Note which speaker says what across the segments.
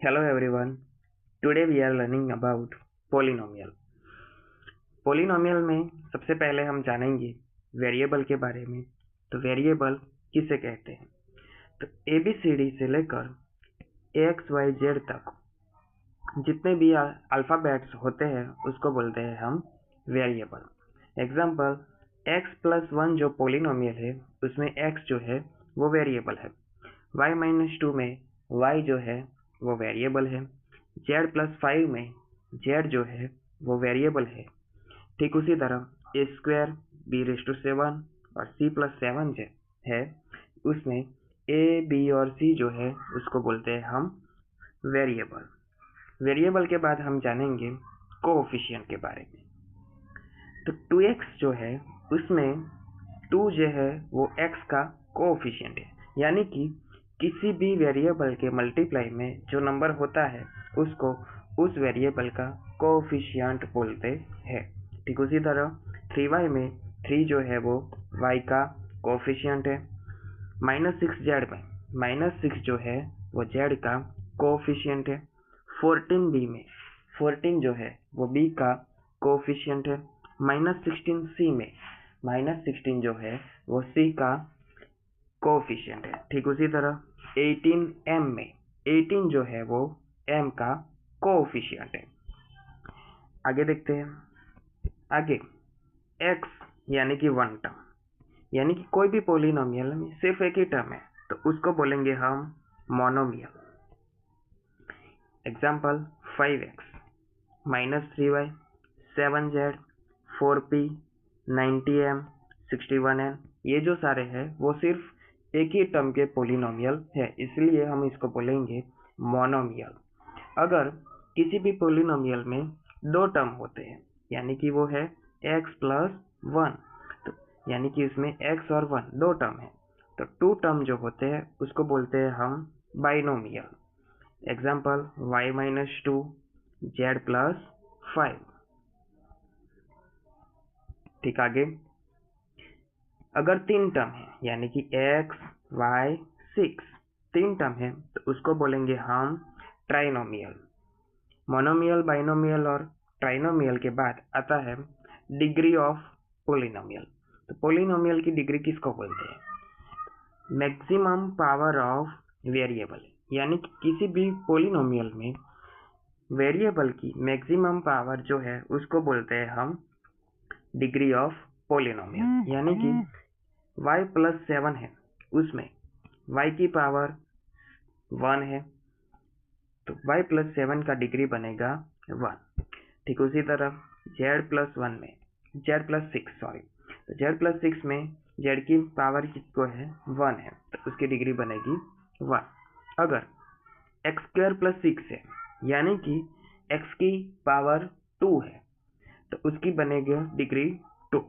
Speaker 1: Hello everyone. Today we are learning about polynomial. Polynomial में सबसे पहले हम जानेंगे वेरिएबल के बारे में। तो वेरिएबल किसे कहते हैं? तो ABCD से लेकर AXYZ तक जितने भी अल्फ़ाबेट्स होते हैं उसको बोलते हैं हम वेरिएबल। एग्जाम्पल x+1 जो पोलिनोमियल है उसमें x जो है वो वेरिएबल है। y-2 में y जो है वो वेरिएबल है। z+5 में z जो है वो वेरिएबल है। ठीक उसी तरह a² b�7 और c+7 जो है उसमें a, b और c जो है उसको बोलते हैं हम वेरिएबल। वेरिएबल के बाद हम जानेंगे कोएफिशिएंट के बारे में। तो 2x जो है उसमें 2 जो है वो x का कोएफिशिएंट है, यानी कि किसी भी वेरिएबल के मल्टीप्लाई में जो नंबर होता है उसको उस वेरिएबल का कोएफिशिएंट बोलते हैं। ठीक उसी तरह 3y में 3 जो है वो y का कोएफिशिएंट है। -6z में -6 जो है वो z का कोएफिशिएंट है। 14b में 14 जो है वो b का कोएफिशिएंट है। -16c में -16 जो है वो c का कोएफिशिएंट है। ठीक उसी तरह 18m में 18 जो है वो m का कोएफिशिएंट है। आगे देखते हैं। आगे x यानी कि वन टर्म, यानी कि कोई भी पोलिनोमियल में सिर्फ एक ही टर्म है तो उसको बोलेंगे हम monomial. Example 5x -3y 7z 4p 90m 61n, ये जो सारे हैं वो सिर्फ एक ही टर्म के पोलिनोमियल है, इसलिए हम इसको बोलेंगे मोनोमियल। अगर किसी भी पोलिनोमियल में दो टर्म होते हैं यानी कि वो है x+1, तो यानी कि इसमें x और 1 दो टर्म है, तो 2 टर्म जो होते हैं उसको बोलते हैं हम बाइनोमियल। Example y-2 z+5। ठीक, आगे अगर 3 टर्म है यानी कि x, y, 6 3 टर्म है तो उसको बोलेंगे हम ट्राइनोमियल। मोनोमियल, बाइनोमियल और ट्राइनोमियल के बाद आता है डिग्री ऑफ पोलिनोमियल। तो पोलिनोमियल की डिग्री किसको बोलते हैं? मैक्सिमम पावर ऑफ वेरिएबल, यानी कि किसी भी पोलिनोमियल में वेरिएबल की मैक्सिमम पावर जो है उसको बोलते हैं हम डिग्री ऑफ पोलिनोमियल। यानी कि y+7 है उसमें y की पावर 1 है तो y+7 का डिग्री बनेगा 1। ठीक उसी तरह z+1 में z+6 सॉरी, तो z+6 में z की पावर किसको है 1 है तो उसकी डिग्री बनेगी 1। अगर x² + 6 है यानी कि x की पावर 2 है तो उसकी बनेगी डिग्री 2,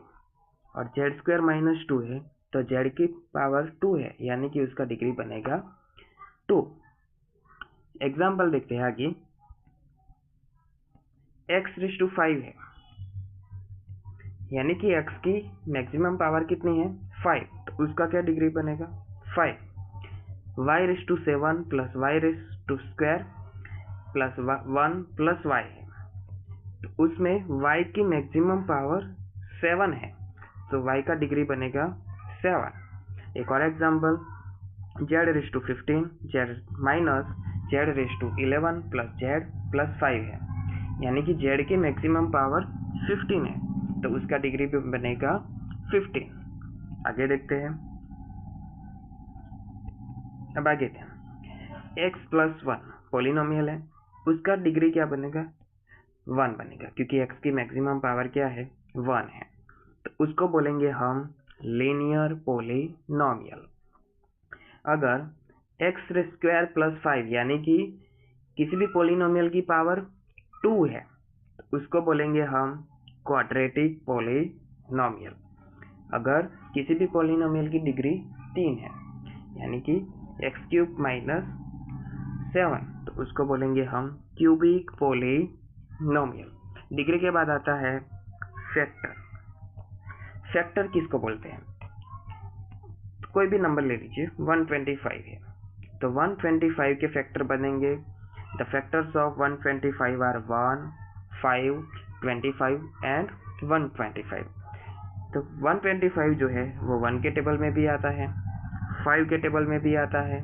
Speaker 1: और z² - 2 है तो z की पावर 2 है यानी कि उसका डिग्री बनेगा 2। एग्जाम्पल देखते हैं आगे। x⁵ है यानी कि x की मैक्सिमम पावर कितनी है 5, तो उसका क्या डिग्री बनेगा 5। y⁵ + y² + 1 + y है तो उसमें y की मैक्सिमम पावर 7 है तो y का डिग्री बनेगा 7। एक और example z⁵ z z⁻11 + z + 5 है यानी कि z की मैक्सिमम पावर 15 है तो उसका डिग्री भी बनेगा 15। आगे देखते हैं। अब आगे x+1 पोलिनोमियल है, उसका डिग्री क्या बनेगा 1 बनेगा, क्योंकि x की मैक्सिमम पावर क्या है 1 है तो उसको बोलेंगे हम लीनियर पोलिनोमियल। अगर x² + 5 यानी कि किसी भी पोलिनोमियल की पावर 2 है तो उसको बोलेंगे हम क्वाड्रेटिक पोलिनोमियल। अगर किसी भी पोलिनोमियल की डिग्री 3 है यानी कि x³ - 7 तो उसको बोलेंगे हम क्यूबिक पोलिनोमियल। डिग्री के बाद आता है फैक्टर। फैक्टर किसको बोलते हैं? तो कोई भी नंबर ले लीजिए, 125 है तो 125 के फैक्टर बनेंगे the factors of 125 are 1, 5, 25 and 125। तो 125 जो है वो 1 के टेबल में भी आता है, 5 के टेबल में भी आता है,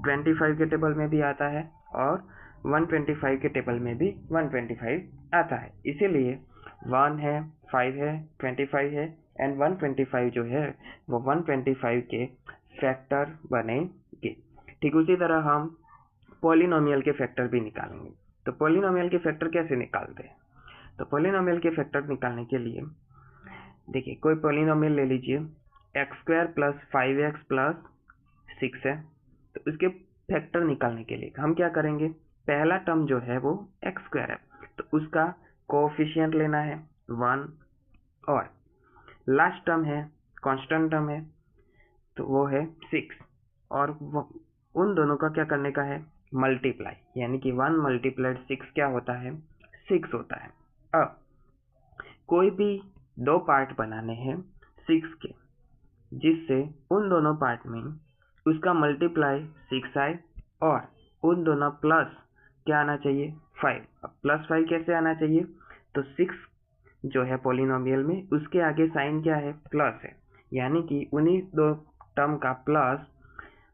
Speaker 1: 25 के टेबल में भी आता है और 125 के टेबल में भी 125 आता है। इसीलिए 1 है, 5 है, 25 है एंड 125 जो है वो 125 के फैक्टर बनेंगे। ठीक उसी तरह हम पॉलिनोमियल के फैक्टर भी निकालेंगे। तो पॉलिनोमियल के फैक्टर कैसे निकालते हैं? तो पॉलिनोमियल के फैक्टर निकालने के लिए देखिए, कोई पॉलिनोमियल ले लीजिए, x² + 5x + 6 है। तो उसके फैक्टर निकालने के लिए हम क्या करेंगे, पहला टर्म जो है वो x² है तो उसका कोएफिशिएंट लेना है 1, और लास्ट टर्म है कांस्टेंट टर्म है तो वो है 6, और उन दोनों का क्या करने का है, मल्टीप्लाई, यानी कि 1 × 6 क्या होता है, 6 होता है। अब कोई भी दो पार्ट बनाने हैं 6 के, जिससे उन दोनों पार्ट में उसका मल्टीप्लाई 6 आए और उन दोनों प्लस क्या आना चाहिए, 5। अब +5 कैसे आना चाहिए, तो 6 जो है पॉलिनोमियल में उसके आगे साइन क्या है, प्लस है, यानी कि उन्हीं दो टर्म का प्लस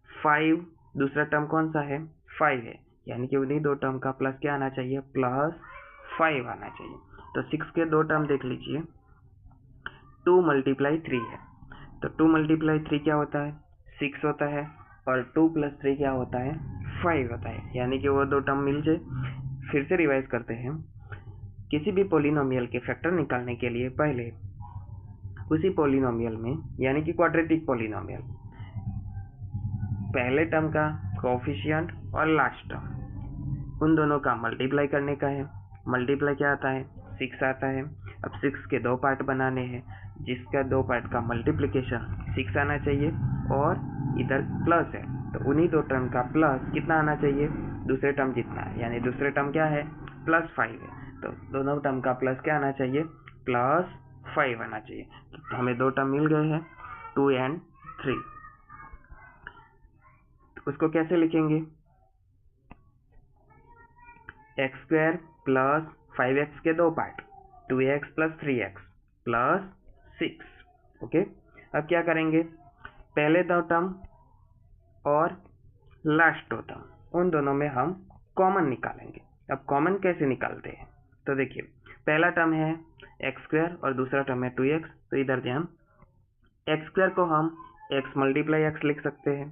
Speaker 1: 5, दूसरा टर्म कौन सा है, 5 है, यानी कि उन्हीं दो टर्म का प्लस क्या आना चाहिए, +5 आना चाहिए। तो 6 के दो टर्म देख लीजिए, 2 × 3 है, तो 2 × 3 क्या होता है, 6 होता है, और 2 + 3 क्या होता है, 5 होता है, यानी कि वो दो टर्म मिल जाए। फिर से रिवाइज करते हैं, किसी भी पॉलिनोमियल के फैक्टर निकालने के लिए पहले उसी पॉलिनोमियल में, यानी कि क्वाड्रेटिक पॉलिनोमियल, पहले टर्म का कोएफिशिएंट और लास्ट टर्म उन दोनों का मल्टीप्लाई करने का है। मल्टीप्लाई क्या आता है, 6 आता है। अब 6 के दो पार्ट बनाने हैं, जिसका दो पार्ट का मल्टीप्लिकेशन 6 आना चाहिए, और इधर प्लस है तो उन्हीं दो टर्म का प्लस कितना आना चाहिए, दूसरे टर्म जितना है, यानी दूसरे टर्म क्या है, +5 है, तो दोनों टर्म का प्लस क्या आना चाहिए, +5 आना चाहिए। तो हमें दो टर्म मिल गए हैं 2 और 3। तो उसको कैसे लिखेंगे, x² + 5x के दो पार्ट, 2x + 3x + 6। ओके, अब क्या करेंगे, पहले दो टर्म और लास्ट दो टर्म उन दोनों में हम कॉमन निकालेंगे। अब कॉमन कैसे निकालते हैं, तो देखिए, पहला टर्म है x² और दूसरा टर्म है 2x, तो इधर ध्यान, x² को हम x × x लिख सकते हैं,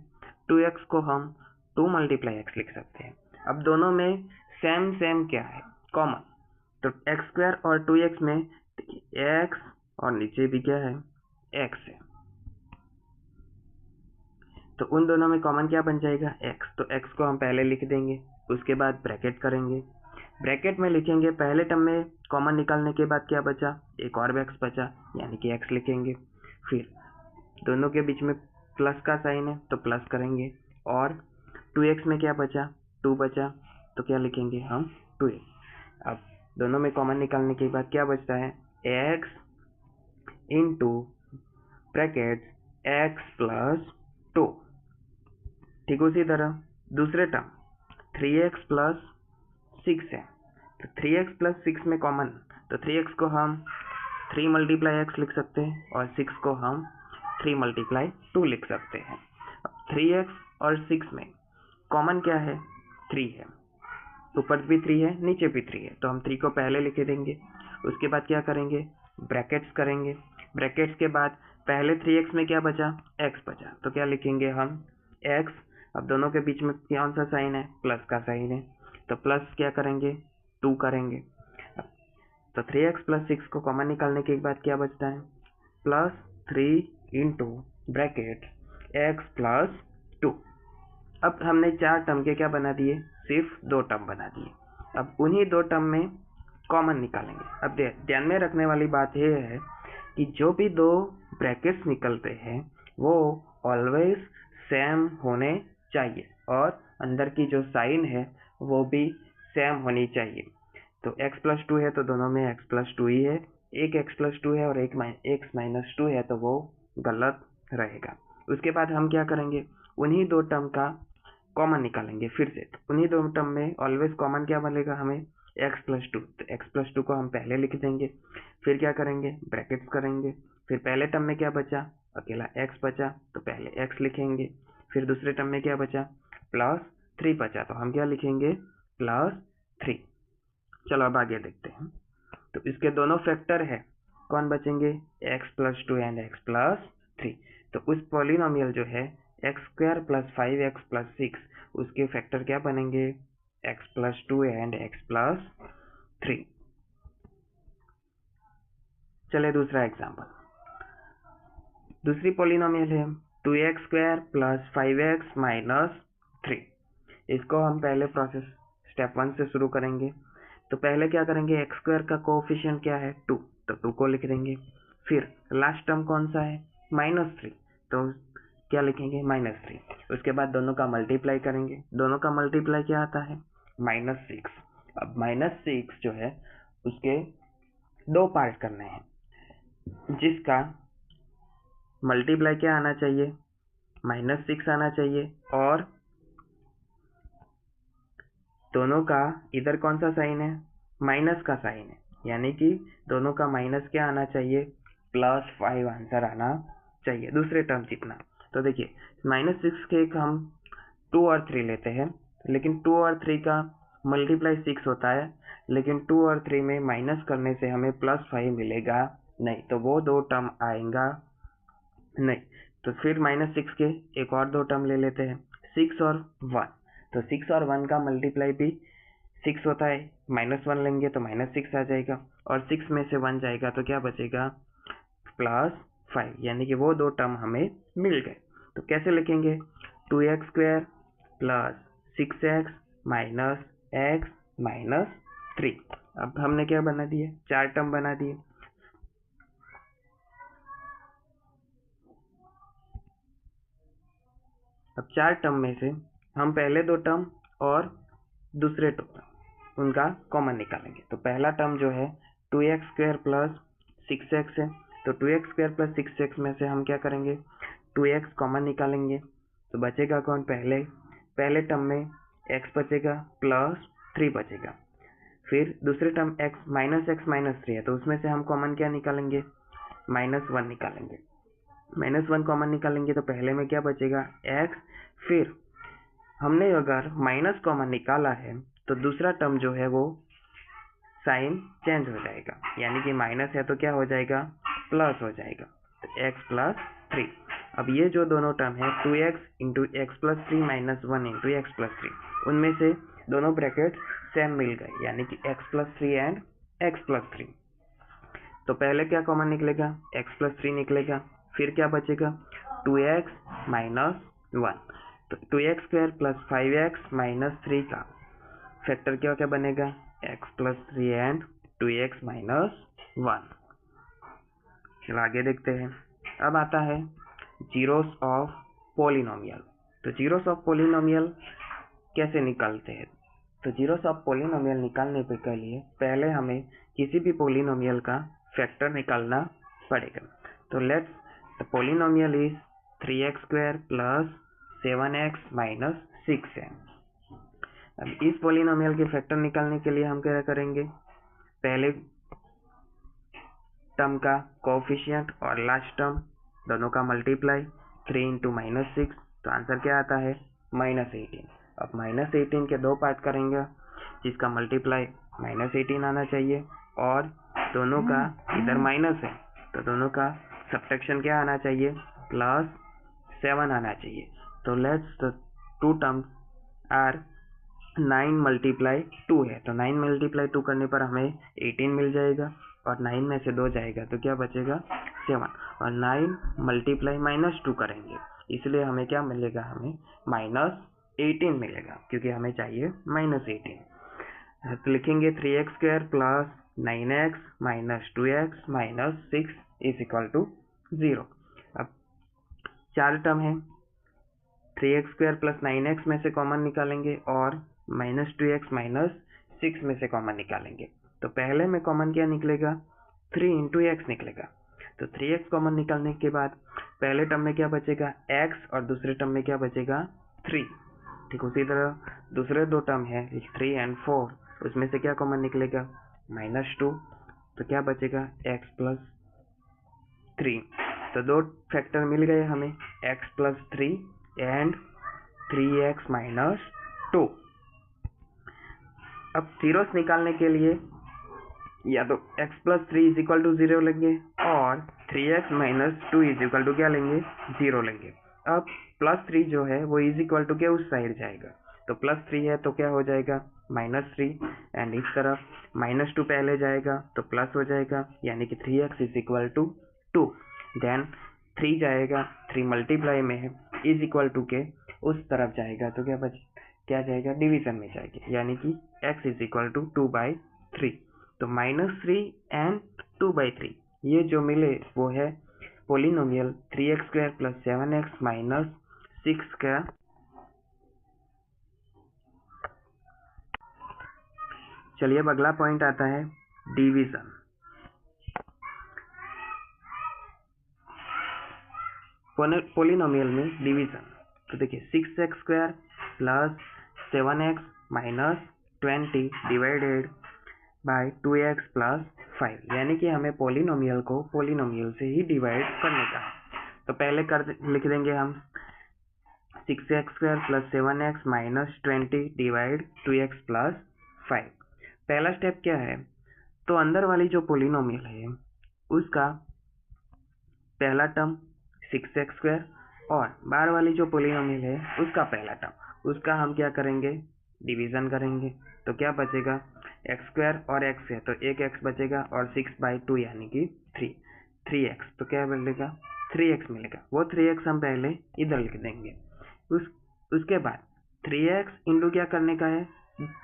Speaker 1: 2x को हम 2 × x लिख सकते हैं। अब दोनों में सेम क्या है, कॉमन, तो x² और 2x में x और नीचे भी क्या है, x है, तो उन दोनों में कॉमन क्या बन जाएगा, x। तो x को हम पहले लिख देंगे, उसके बाद ब्रैकेट करेंगे, ब्रैकेट में लिखेंगे, पहले टर्म में कॉमन निकालने के बाद क्या बचा, एक और x बचा, यानी कि x लिखेंगे। फिर दोनों के बीच में प्लस का साइन है तो प्लस करेंगे, और 2x में क्या बचा, 2 बचा, तो क्या लिखेंगे हम, 2x। अब दोनों में कॉमन निकालने के बाद क्या बचता है, x इंटू ब्रैकेट x + 2। ठीक उसी तरह दूसरे टर्म 3x + 6 है, तो 3x + 6 में कॉमन, तो 3x को हम 3 × x लिख सकते हैं और 6 को हम 3 × 2 लिख सकते हैं। अब 3x और 6 में कॉमन क्या है, 3 है, ऊपर भी 3 है, नीचे भी 3 है, तो हम 3 को पहले लिख देंगे, उसके बाद क्या करेंगे, ब्रैकेट्स करेंगे, ब्रैकेट्स के बाद पहले 3x में क्या बचा, x बचा, तो क्या लिखेंगे हम, x। अब दोनों के बीच में कौन सा साइन है, प्लस का साइन है, तो प्लस क्या करेंगे, 2 करेंगे। तो 3x + 6 को कॉमन निकालने के बाद क्या बचता है, +3 इंटू ब्रैकेट x + 2। अब हमने 4 टर्म के क्या बना दिए, सिर्फ 2 टर्म बना दिए। अब उन्हीं 2 टर्म में कॉमन निकालेंगे। अब ध्यान में रखने वाली बात यह है कि जो भी 2 ब्रैकेट्स निकलते हैं वो ऑलवेज सेम होने चाहिए, और अंदर की जो साइन है वो भी सेम होनी चाहिए। तो x + 2 है तो दोनों में x + 2 ही है, एक x + 2 है और एक x - 2 है तो वो गलत रहेगा। उसके बाद हम क्या करेंगे, उन्हीं 2 टर्म का कॉमन निकालेंगे फिर से, तो उन्हीं दो टर्म में ऑलवेज कॉमन क्या बनेगा हमें, x+2। तो x+2 को हम पहले लिख देंगे, फिर क्या करेंगे, ब्रैकेट्स करेंगे, फिर पहले टर्म में क्या बचा, अकेला x बचा, तो पहले x लिखेंगे, फिर दूसरे टर्म में क्या बचा, +3 बचा, तो हम क्या लिखेंगे, +3। चलो अब आगे देखते हैं। तो इसके दोनों फैक्टर है, कौन बचेंगे, x+2 एंड x+3। तो उस पॉलिनोमियल जो है x² + 5x + 6, उसके फैक्टर क्या बनेंगे, x+2 एंड x+3। चलिए दूसरा एग्जाम्पल, दूसरी पॉलिनोमियल है 2x² + 5x - 3। इसको हम पहले प्रोसेस स्टेप 1 से शुरू करेंगे। तो पहले क्या करेंगे, x² का कोएफिशिएंट क्या है, 2, तो 2 को लिख देंगे। फिर लास्ट टर्म कौन सा है, -3, तो क्या लिखेंगे, -3। उसके बाद दोनों का मल्टीप्लाई करेंगे, दोनों का मल्टीप्लाई क्या आता है, -6। अब -6 जो है उसके दो पार्ट करने हैं, जिसका मल्टीप्लाई क्या आना चाहिए, -6 आना चाहिए, और दोनों का इधर कौन सा साइन है, माइनस का साइन है, यानी कि दोनों का माइनस क्या आना चाहिए, +5 आंसर आना चाहिए दूसरे टर्म जितना। तो देखिए -6 के हम 2 और 3 लेते हैं, लेकिन 2 और 3 का मल्टीप्लाई 6 होता है, लेकिन 2 और 3 में माइनस करने से हमें +5 मिलेगा नहीं, तो वो दो टर्म आएगा नहीं। तो फिर -6 के एक और दो टर्म ले लेते हैं, 6 और 1। तो 6 और 1 का मल्टीप्लाई भी 6 होता है, -1 लेंगे तो -6 आ जाएगा, और 6 में से 1 जाएगा तो क्या बचेगा, +5, यानी कि वो दो टर्म हमें मिल गए। तो कैसे लिखेंगे, 2x² + 6x - x - 3। अब हमने क्या बना दिए, 4 टर्म बना दिए। अब 4 टर्म में से हम पहले दो टर्म और दूसरे टर्म उनका कॉमन निकालेंगे। तो पहला टर्म जो है 2x² + 6x है, तो 2x² + 6x में से हम क्या करेंगे, 2x कॉमन निकालेंगे, तो बचेगा कौन, पहले टर्म में x बचेगा +3 बचेगा। फिर दूसरे टर्म x -3 है, तो उसमें से हम कॉमन क्या निकालेंगे, -1 निकालेंगे। -1 कॉमन निकालेंगे तो पहले में क्या बचेगा, x। फिर हमने अगर माइनस कॉमन निकाला है तो दूसरा टर्म जो है वो साइन चेंज हो जाएगा, यानी कि माइनस है तो क्या हो जाएगा, प्लस हो जाएगा, तो x+3। अब ये जो दोनों टर्म है 2x × x+3 - 1 × x+3, उनमें से दोनों ब्रैकेट सेम मिल गए, यानी कि x+3 एंड x+3। तो पहले क्या कॉमन निकलेगा, x+3 निकलेगा, फिर क्या बचेगा, 2x - 1। तो 2x² + 5x - 3 का फैक्टर क्या क्या बनेगा, x+3 एंड 2x - 1। चलो आगे देखते हैं। अब आता है जीरोस ऑफ पॉलिनोमियल। तो जीरोस ऑफ पॉलिनोमियल कैसे निकालते हैं, तो जीरोस ऑफ पॉलिनोमियल निकालने के लिए पहले हमें किसी भी पॉलिनोमियल का फैक्टर निकालना पड़ेगा। तो let's the polynomial is 3x² + 7x - 6 है। अब इस पॉलिनोमियल के फैक्टर निकालने के लिए हम क्या करेंगे, पहले टर्म का कोएफिशिएंट और लास्ट टर्म दोनों का मल्टीप्लाई, 3 × -6, तो आंसर क्या आता है, -18। अब -18 के दो पार्ट करेंगे, जिसका मल्टीप्लाई -18 आना चाहिए, और दोनों का इधर माइनस है तो दोनों का सब्ट्रैक्शन क्या आना चाहिए, +7 आना चाहिए। तो let's the two terms are 9 × 2 है, तो 9 × 2 करने पर हमें 18 मिल जाएगा, और 9 में से 2 जाएगा तो क्या बचेगा, 7, और 9 × -2 करेंगे, इसलिए हमें क्या मिलेगा, हमें -18 मिलेगा, क्योंकि हमें चाहिए -18। तो लिखेंगे 3x² + 9x - 2x - 6 = 0। अब 4 टर्म है, 3x² + 9x में से कॉमन निकालेंगे, और -2x - 6 में से कॉमन निकालेंगे। तो पहले में कॉमन क्या निकलेगा, 3 × x निकलेगा। तो 3x कॉमन निकालने के बाद पहले टर्म में क्या बचेगा, x, और दूसरे टर्म में क्या बचेगा, 3। ठीक उसी तरह दूसरे दो टर्म है 3 एंड 4, उसमें से क्या कॉमन निकलेगा -2, तो क्या बचेगा x प्लस 3। तो दो फैक्टर मिल गए हमें x plus 3 and 3x minus 2। अब जीरोस निकालने के लिए या तो x plus 3 is equal to 0 लेंगे और 3x minus 2 is equal to क्या लेंगे 0 लेंगे। अब प्लस 3 जो है वो इज इक्वल टू के उस साइड जाएगा, तो प्लस 3 है तो क्या हो जाएगा -3 एंड इस तरफ -2 पहले जाएगा तो प्लस हो जाएगा, यानी कि 3x is equal to 2। Then 3 जाएगा, 3 मल्टीप्लाई में है इज इक्वल टू के उस तरफ जाएगा तो क्या जाएगा डिवीजन में जाएगी, यानी कि x इज इक्वल टू 2/3। तो -3 एंड 2/3 ये जो मिले वो है polynomial 3x² plus 7x minus 6 का। चलिए अब अगला पॉइंट आता है डिवीजन। पोलिनोमियल में डिवीजन, तो देखिए 6x² plus 7x minus 20 divided by 2x plus 5, यानी कि हमें पोलिनोमियल को पोलिनोमियल से ही डिवाइड करने का है। तो पहले लिख देंगे हम 6x² plus 7x minus 20 divide 2x plus 5। पहला स्टेप क्या है, तो अंदर वाली जो पोलिनोमियल है उसका पहला टर्म 6x² और बाहर वाली जो पोलिनोमियल है उसका पहला टर्म, उसका हम क्या करेंगे डिवीजन करेंगे। तो क्या बचेगा x² और x है तो एक x बचेगा और 6/2 यानी कि 3x, तो क्या मिलेगा 3x मिलेगा। वो 3x हम पहले इधर लिख देंगे। उसके बाद 3x इंटू क्या करने का है,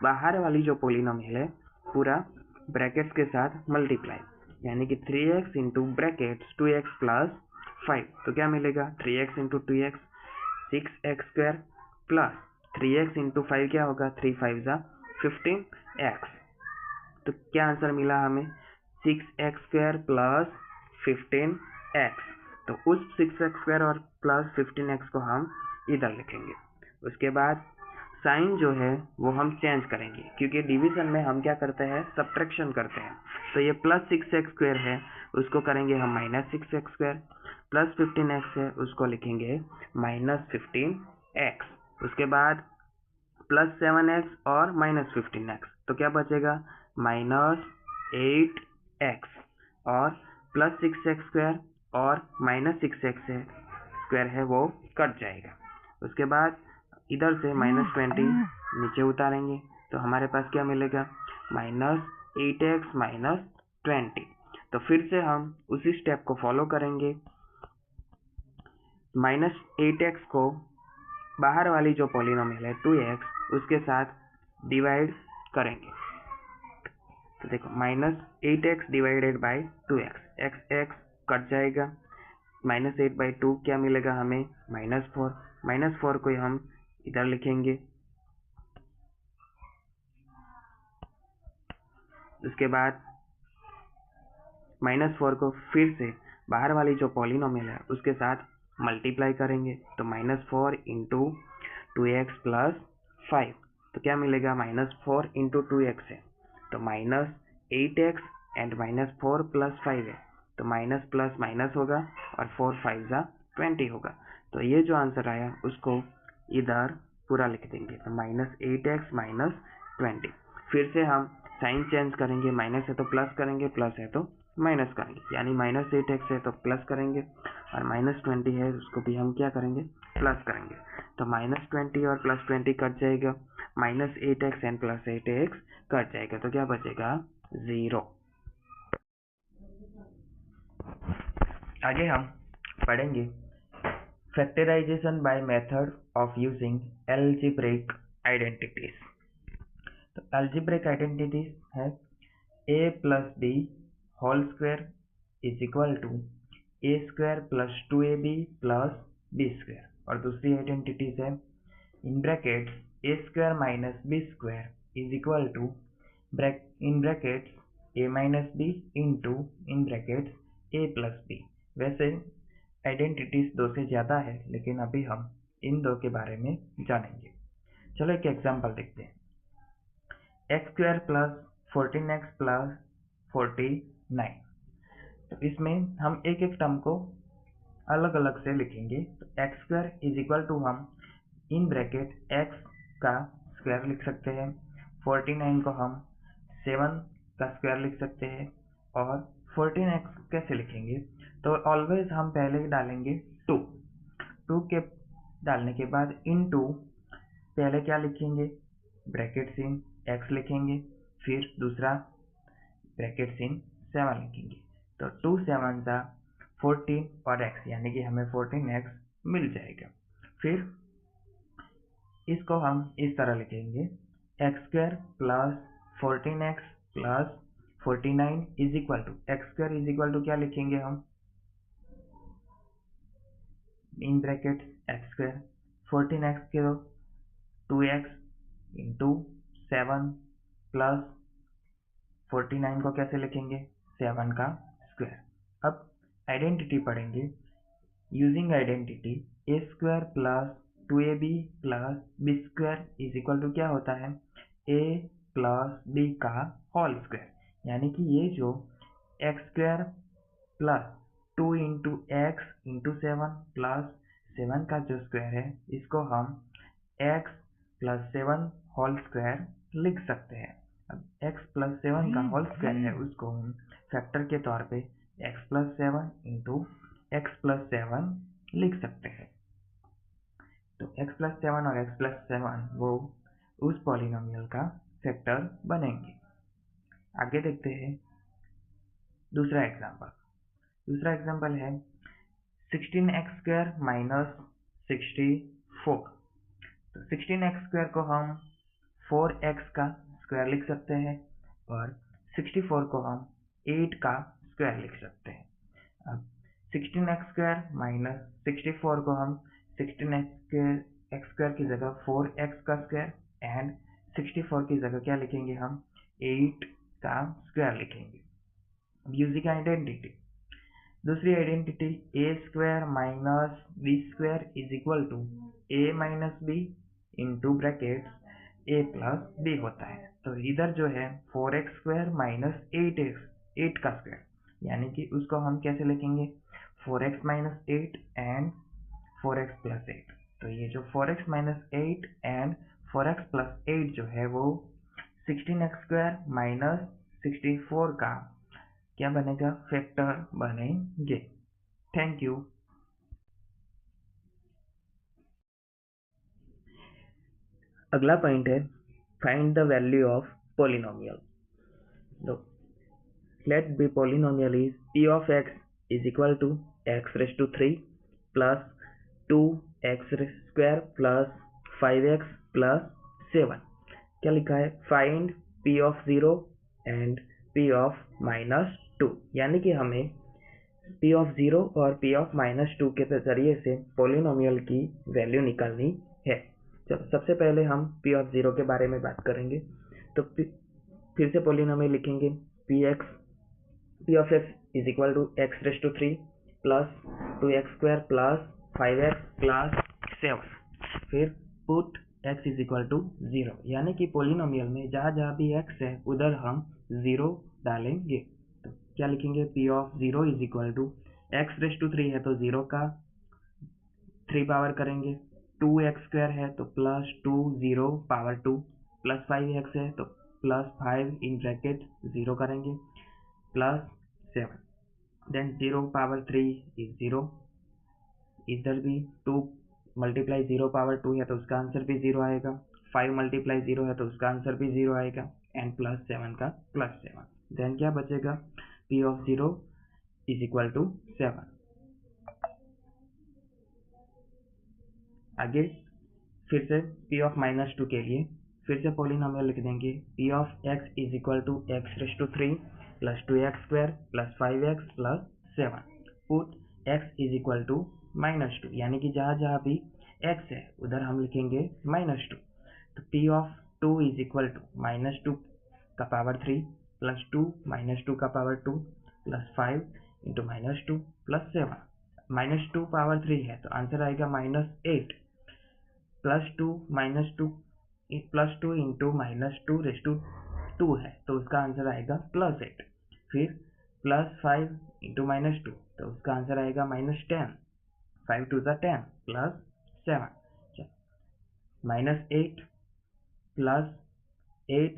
Speaker 1: बाहर वाली जो पोलिनोमियल है पूरा ब्रैकेट्स के साथ मल्टीप्लाई, यानी कि 3x into brackets 2x plus 5, तो क्या मिलेगा 3x into 2x 6x² plus 3x into 5 क्या होगा 3 5 जा 15x। तो क्या आंसर मिला हमें 6x² प्लस 15x। तो उस 6x² और प्लस 15x को हम इधर लिखेंगे। उसके बाद साइन जो है वो हम चेंज करेंगे, क्योंकि डिवीजन में हम क्या करते हैं सब्ट्रैक्शन करते हैं। तो ये प्लस 6x² है उसको करेंगे हम -6x², प्लस 15x है उसको लिखेंगे -15x। उसके बाद प्लस 7x और -15x, तो क्या बचेगा -8x और प्लस 6x² और -6x² है वो कट जाएगा। उसके बाद इधर से -20 नीचे उतारेंगे तो हमारे पास क्या मिलेगा -8x -20। तो फिर से हम उसी स्टेप को फॉलो करेंगे, -8x को बाहर वाली जो पॉलिनोमियल है 2x उसके साथ डिवाइड करेंगे। तो देखो -8x divided by 2x, x cut जाएगा, -8/2 क्या मिलेगा हमें -4, -4 को हम इधर लिखेंगे। उसके बाद -4 को फिर से बाहर वाली जो पॉलिनोमियल है उसके साथ मल्टीप्लाई करेंगे, तो -4 इंटू 2x प्लस 5, तो क्या मिलेगा -4 इंटू 2x है तो -8x एंड -4 प्लस 5 है तो माइनस प्लस माइनस होगा और 4 5 जा 20 होगा। तो ये जो आंसर आया उसको इधर पूरा लिख देंगे, तो -8x -20। फिर से हम साइन चेंज करेंगे, माइनस है तो प्लस करेंगे, प्लस है तो माइनस करेंगे, यानी -8x है तो प्लस करेंगे और -20 है उसको भी हम क्या करेंगे प्लस करेंगे। तो -20 और +20 कट जाएगा, -8x एंड +8x कट जाएगा, तो क्या बचेगा 0। आगे हम पढ़ेंगे factorization by method of using algebraic identities. तो अलजेब्रिक आइडेंटिटीज है a + b whole square is equal to a² + 2ab + b², और दूसरी आइडेंटिटीज है in brackets a² - b² is equal to in brackets a - b into in brackets a + b। वैसे identities 2 से ज़्यादा है, लेकिन अभी हम इन 2 के बारे में जानेंगे। चलो एक एग्जांपल देखते हैं। X square plus 14x plus 49। तो इसमें हम एक एक टर्म को अलग अलग से लिखेंगे। तो x square is equal to हम इन ब्रैकेट एक्स का स्क्वायर लिख सकते हैं, 49 को हम 7 का स्क्वायर लिख सकते हैं, और 14x कैसे लिखेंगे? तो ऑलवेज हम पहले डालेंगे 2 के डालने के बाद इन 2 पहले क्या लिखेंगे? ब्रैकेट इन x लिखेंगे, फिर दूसरा ब्रैकेट इन 7 लिखेंगे। तो 2 7 जा 14 और x, यानी कि हमें 14x मिल जाएगा। फिर इसको हम इस तरह लिखेंगे, x square plus 14x plus 49 is equal to, x square is equal to क्या लिखेंगे हम? In bracket x square 14x के 2x इंटू 7 प्लस 49 को कैसे लिखेंगे? 7 का स्क्वायर। अब आइडेंटिटी पढ़ेंगे। Using identity A square plus 2ab plus B square is equal to क्या होता है? a प्लस b का होल स्क्वायर, यानी कि ये जो x square plus 2 into x into 7 plus 7 का जो स्क्वायर है, इसको हम x प्लस 7 होल स्क्वायर लिख सकते हैं। अब x प्लस 7 का होल स्क्वायर है, उसको हम फैक्टर के तौर पे x plus 7 into x plus 7 लिख सकते हैं। तो x प्लस 7 और x प्लस 7 वो उस पॉलिनोमियल का फैक्टर बनेंगे। आगे देखते हैं दूसरा एग्जांपल। दूसरा एग्जांपल है 16x स्क्वायर माइनस 64। तो 16x स्क्वायर को हम 4x का स्क्वायर लिख सकते हैं, और 64 को हम 8 का स्क्वायर लिख सकते हैं। अब 16x स्क्वायर माइनस 64 को हम 16x स्क्वायर की जगह 4x का स्क्वायर एंड 64 की जगह क्या लिखेंगे हम? 8 का स्क्वायर लिखेंगे। यूजिंग आइडेंटिटी, दूसरी identity A square minus B square is equal to A minus B into bracket A plus B होता है। तो इधर जो है 4x स्क्वायर माइनस 8 का स्क्वायर, यानी कि उसको हम कैसे लिखेंगे? 4x minus 8 and 4x plus 8। तो ये जो 4x minus 8 and 4x plus 8 जो है वो 16x स्क्वायर माइनस 64 का क्या बनेगा? फैक्टर बनेंगे। Thank you. अगला पॉइंट है find the value of polynomial. let b polynomial is p of x is equal to x raised to 3 plus 2x square plus 5x plus 7। क्या लिखा है? Find p of 0 and p of -2, यानी कि हमें p of 0 और p of -2 के जरिए से पॉलिनोमियल की वैल्यू निकालनी है। चलो सबसे पहले हम p of 0 के बारे में बात करेंगे। तो फिर से पॉलिनोमियल लिखेंगे, p of x is equal to x raised to 3 plus 2x square plus 5x plus 7। फिर put x is equal to 0, यानी कि पॉलिनोमियल में जहाँ जहाँ भी x है उधर हम 0 डालेंगे। तो क्या लिखेंगे? p of 0 is equal to x raised to 3 है तो 0 का 3 पावर करेंगे, 2x स्क्वायर है तो प्लस 2 0 पावर 2, प्लस 5x है तो प्लस 5 इन ब्रैकेट 0 करेंगे, प्लस 7, देन 0 पावर 3 इज 0। इधर भी 2 मल्टीप्लाई 0 पावर 2 है तो उसका आंसर भी 0 आएगा, 5 मल्टीप्लाई 0 है तो उसका आंसर भी 0 आएगा, एंड प्लस 7 का प्लस 7। देन क्या बचेगा? p of 0 is equal to 7। आगे फिर से p of -2 के लिए फिर से पॉलिनोमियल लिख देंगे, p of x is equal to x raise to 3 plus 2x square plus 5x plus 7। Put x is equal to -2, यानी कि जहाँ जहाँ भी x है उधर हम लिखेंगे -2। तो p of 2 is equal to -2 का पावर 3 प्लस 2 -2 का power 2 plus 5 into -2 plus 7। -2 power 3 है तो आंसर आएगा -8, प्लस 2 -2 +2 इंटू -2 है तो उसका आंसर आएगा +8। फिर +5 इंटू -2 तो उसका आंसर आएगा -10। 5 2 10 +7 -8 +8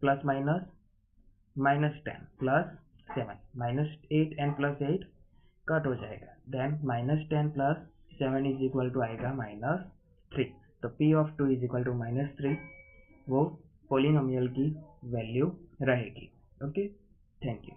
Speaker 1: प्लस माइनस -10 +7 -8 एंड +8 कट हो जाएगा। देन -10 + 7 इज इक्वल टू आएगा -3। तो P of 2 is equal to -3 वो पोलिनोमियल की वैल्यू रहेगी। Okay, thank you.